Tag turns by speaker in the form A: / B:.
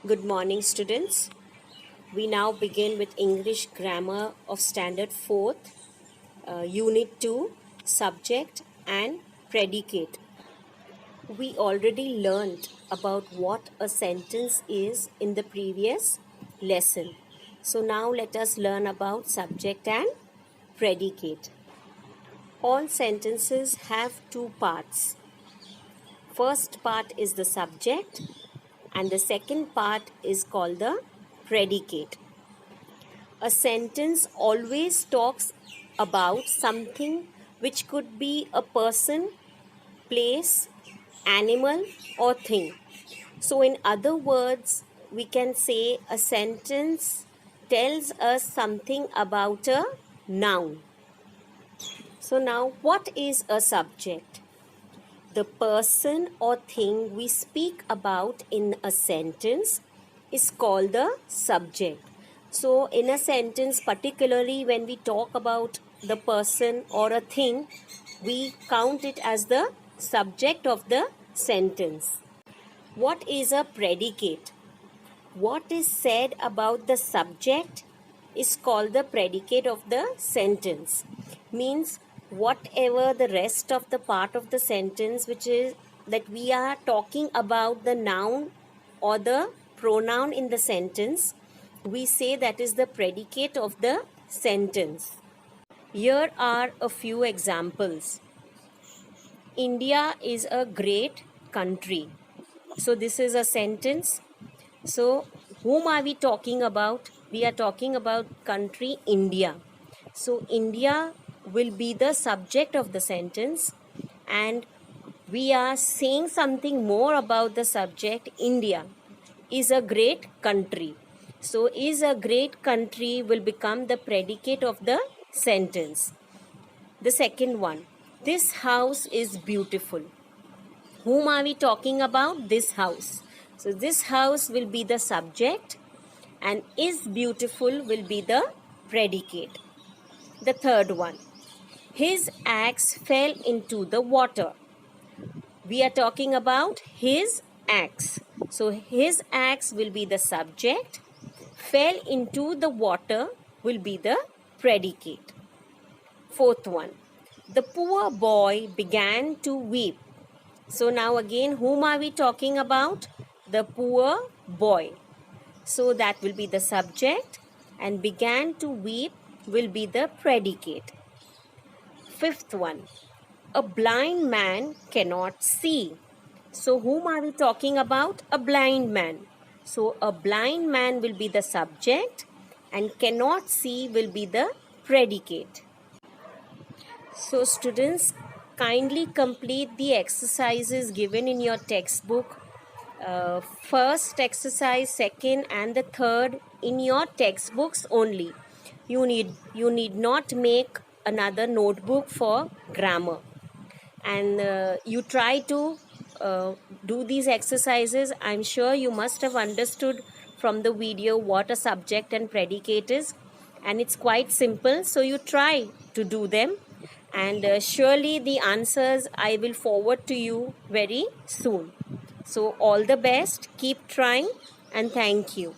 A: Good morning, students. We now begin with English Grammar of Standard 4th, Unit 2, Subject and Predicate. We already learned about what a sentence is in the previous lesson. So now let us learn about subject and predicate. All sentences have two parts. First part is the subject and the second part is called the predicate. A sentence always talks about something which could be a person, place, animal, or thing. So, in other words, we can say a sentence tells us something about a noun. So, now what is a subject? The person or thing we speak about in a sentence is called the subject. So, in a sentence, particularly when we talk about the person or a thing, we count it as the subject of the sentence. What is a predicate? What is said about the subject is called the predicate of the sentence. Means whatever the rest of the part of the sentence which is that we are talking about the noun or the pronoun in the sentence, we say that is the predicate of the sentence. Here are a few examples. India is a great country. So this is a sentence. So whom are we talking about? We are talking about country India. So India will be the subject of the sentence, and we are saying something more about the subject. India is a great country. So is a great country will become the predicate of the sentence. The second one, this house is beautiful. Whom are we talking about? This house. So this house will be the subject and is beautiful will be the predicate. The third one, his axe fell into the water. We are talking about his axe. So his axe will be the subject, fell into the water will be the predicate. Fourth one, the poor boy began to weep. So now again, whom are we talking about? The poor boy. So that will be the subject and began to weep will be the predicate. Fifth one, a blind man cannot see. So whom are we talking about? A blind man. So a blind man will be the subject and cannot see will be the predicate. So students, kindly complete the exercises given in your textbook. First exercise, second and the third in your textbooks only. You need not make another notebook for grammar. And you try to do these exercises. I'm sure you must have understood from the video what a subject and predicate is, and it's quite simple. So you try to do them, and surely the answers I will forward to you very soon. So all the best, keep trying, and thank you.